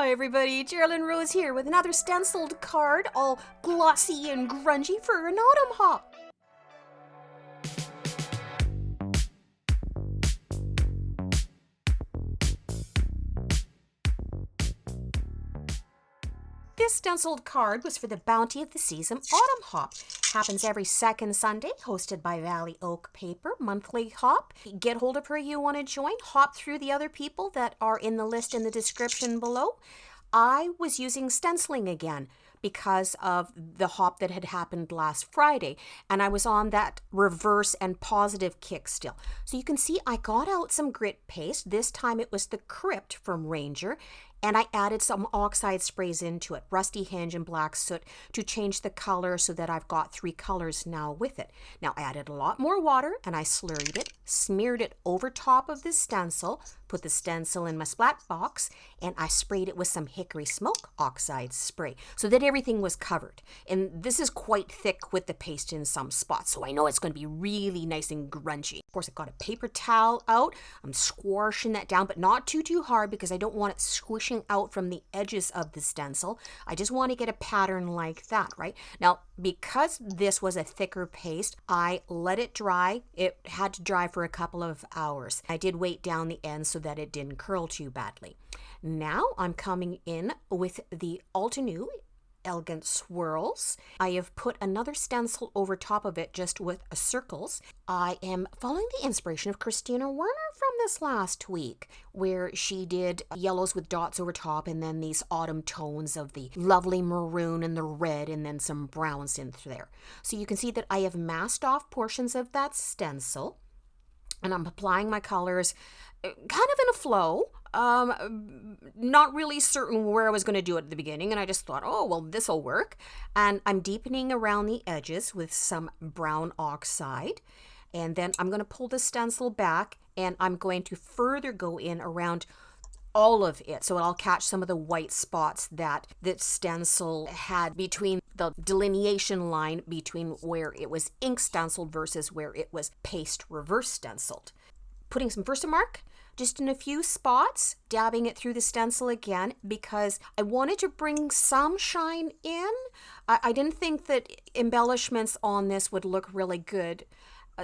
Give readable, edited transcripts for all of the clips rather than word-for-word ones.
Hi everybody, Geraldine Rose here with another stenciled card, all glossy and grungy for an autumn hop. This stenciled card was for the Bounty of the Season Autumn Hop. Happens every second Sunday, hosted by Valley Oak Paper, monthly hop. Get hold of her you want to join. Hop through the other people that are in the list in the description below. I was using Stencilling again because of the hop that had happened last Friday, and I was on that reverse and positive kick still. So you can see I got out some grit paste. This time it was the Crypt from Ranger, and I added some oxide sprays into it, Rusty Hinge and Black Soot, to change the color so that I've got 3 colors now with it. Now I added a lot more water and I slurried it, smeared it over top of the stencil, put the stencil in my splat box, and I sprayed it with some hickory smoke oxide spray so that everything was covered. And this is quite thick with the paste in some spots, so I know it's going to be really nice and grungy. Of course, I've got a paper towel out. I'm squashing that down, but not too hard because I don't want it squishing out from the edges of the stencil. I just want to get a pattern like that, right? Now, because this was a thicker paste, I let it dry. It had to dry for a couple of hours. I did weight down the end so that it didn't curl too badly. Now I'm coming in with the Altenew Elegant Swirls. I have put another stencil over top of it just with circles. I am following the inspiration of Christina Werner from this last week, where she did yellows with dots over top and then these autumn tones of the lovely maroon and the red and then some browns in there. So you can see that I have masked off portions of that stencil and I'm applying my colors kind of in a flow. Not really certain where I was going to do it at the beginning, and I just thought, oh, well, this'll work. And I'm deepening around the edges with some brown oxide. And then I'm going to pull the stencil back, and I'm going to further go in around all of it. So I'll catch some of the white spots that the stencil had between the delineation line between where it was ink stenciled versus where it was paste reverse stenciled. Putting some Versamark just in a few spots, dabbing it through the stencil again because I wanted to bring some shine in. I didn't think that embellishments on this would look really good.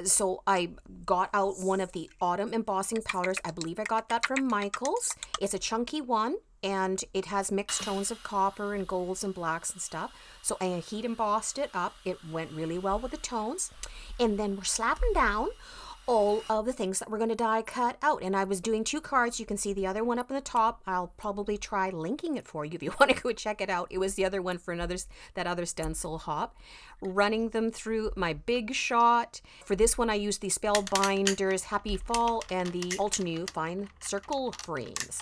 So I got out one of the autumn embossing powders. I believe I got that from Michael's. It's a chunky one and it has mixed tones of copper and golds and blacks and stuff. So I heat embossed it up. It went really well with the tones. And then we're slapping down all of the things that we're going to die cut out. And I was doing 2 cards. You can see the other one up in the top. I'll probably try linking it for you if you want to go check it out. It was the other one for that other stencil hop. Running them through my big shot. For this one I used the Spellbinders Happy Fall and the Altenew Fine Circle Frames.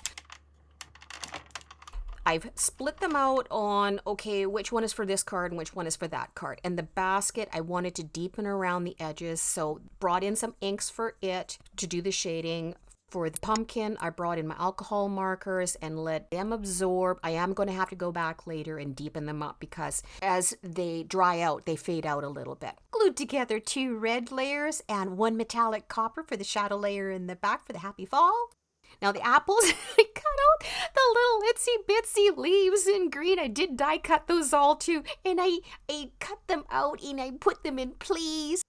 I've split them out on, okay, which one is for this card and which one is for that card. And the basket, I wanted to deepen around the edges, so brought in some inks for it to do the shading. For the pumpkin, I brought in my alcohol markers and let them absorb. I am going to have to go back later and deepen them up because as they dry out, they fade out a little bit. Glued together 2 red layers and 1 metallic copper for the shadow layer in the back for the happy fall. Now the apples, I cut out the little itsy bitsy leaves in green. I did die cut those all too. And I cut them out and I put them in please.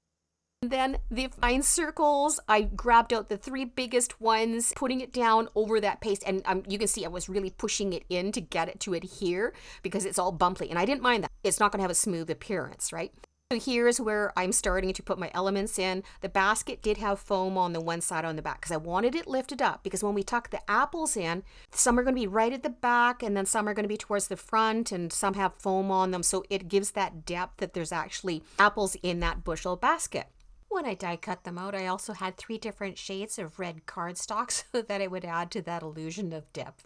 And then the fine circles, I grabbed out the 3 biggest ones, putting it down over that paste. And you can see I was really pushing it in to get it to adhere because it's all bumpy. And I didn't mind that. It's not going to have a smooth appearance, right? So here's where I'm starting to put my elements in. The basket did have foam on the one side on the back because I wanted it lifted up because when we tuck the apples in, some are going to be right at the back and then some are going to be towards the front and some have foam on them. So it gives that depth that there's actually apples in that bushel basket. When I die cut them out, I also had 3 different shades of red cardstock so that it would add to that illusion of depth.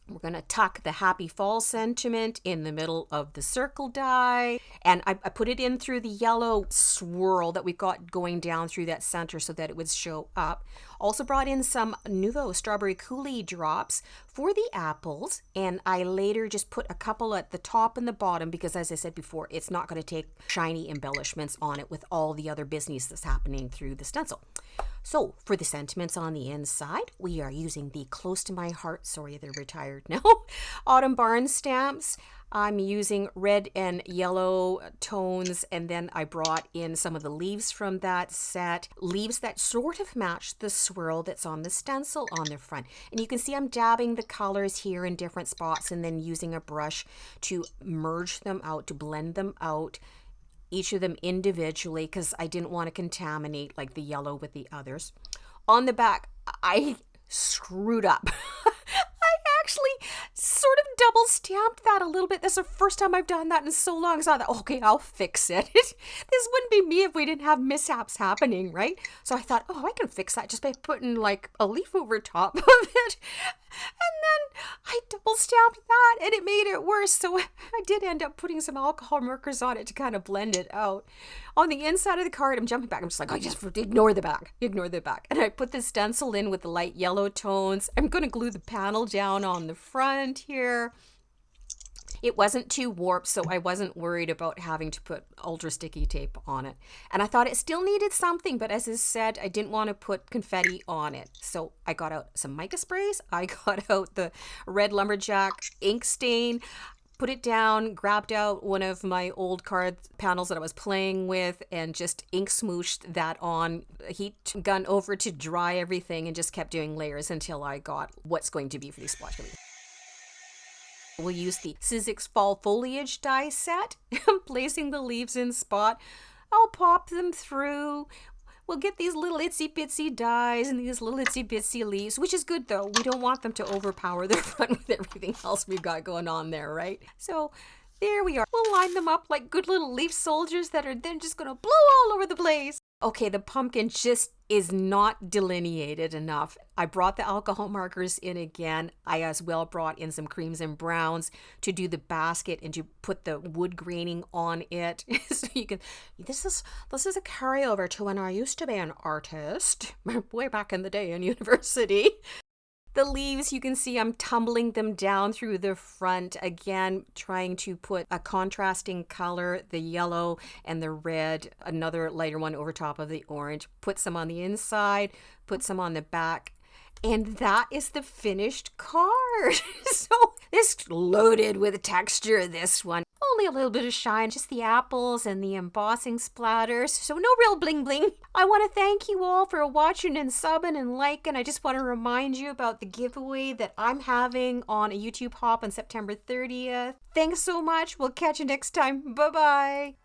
We're going to tuck the Happy Fall sentiment in the middle of the circle die. And I put it in through the yellow swirl that we got going down through that center so that it would show up. Also brought in some Nouveau strawberry coulis drops for the apples, and I later just put a couple at the top and the bottom because, as I said before, it's not going to take shiny embellishments on it with all the other business that's happening through the stencil. So for the sentiments on the inside, we are using the Close to My Heart, sorry they're retired now, Autumn Barn stamps. I'm using red and yellow tones, and then I brought in some of the leaves from that set. Leaves that sort of match the swirl that's on the stencil on the front. And you can see I'm dabbing the colors here in different spots and then using a brush to merge them out, to blend them out, each of them individually, because I didn't want to contaminate like the yellow with the others. On the back, I screwed up. I actually sort of double stamped that a little bit. That's the first time I've done that in so long. So I thought, okay, I'll fix it. This wouldn't be me if we didn't have mishaps happening, right? So I thought, oh, I can fix that just by putting like a leaf over top of it. And then I double stamped that and it made it worse. So I did end up putting some alcohol markers on it to kind of blend it out. On the inside of the card, I'm jumping back. I'm just like, I just ignore the back. Ignore the back. And I put the stencil in with the light yellow tones. I'm going to glue the panel down on the front here. It wasn't too warped, so I wasn't worried about having to put ultra sticky tape on it. And I thought it still needed something, but as I said, I didn't want to put confetti on it. So I got out some mica sprays. I got out the red lumberjack ink stain, put it down, grabbed out one of my old card panels that I was playing with, and just ink smooshed that on, heat gun over to dry everything, and just kept doing layers until I got what's going to be for these splotch. We'll use the Sizzix Fall Foliage die set. I'm placing the leaves in spot. I'll pop them through. We'll get these little itsy bitsy dies and these little itsy bitsy leaves, which is good though. We don't want them to overpower the front with everything else we've got going on there, right? So there we are. We'll line them up like good little leaf soldiers that are then just gonna blow all over the place. Okay, the pumpkin just is not delineated enough. I brought the alcohol markers in again. I as well brought in some creams and browns to do the basket and to put the wood graining on it. So you can, this is a carryover to when I used to be an artist, way back in the day in university. The leaves, you can see I'm tumbling them down through the front, again, trying to put a contrasting color, the yellow and the red, another lighter one over top of the orange, put some on the inside, put some on the back, and that is the finished card. So this loaded with texture, this one. Only a little bit of shine, just the apples and the embossing splatters, so no real bling bling. I want to thank you all for watching and subbing and liking. I just want to remind you about the giveaway that I'm having on a YouTube Hop on September 30th. Thanks so much. We'll catch you next time. Bye-bye.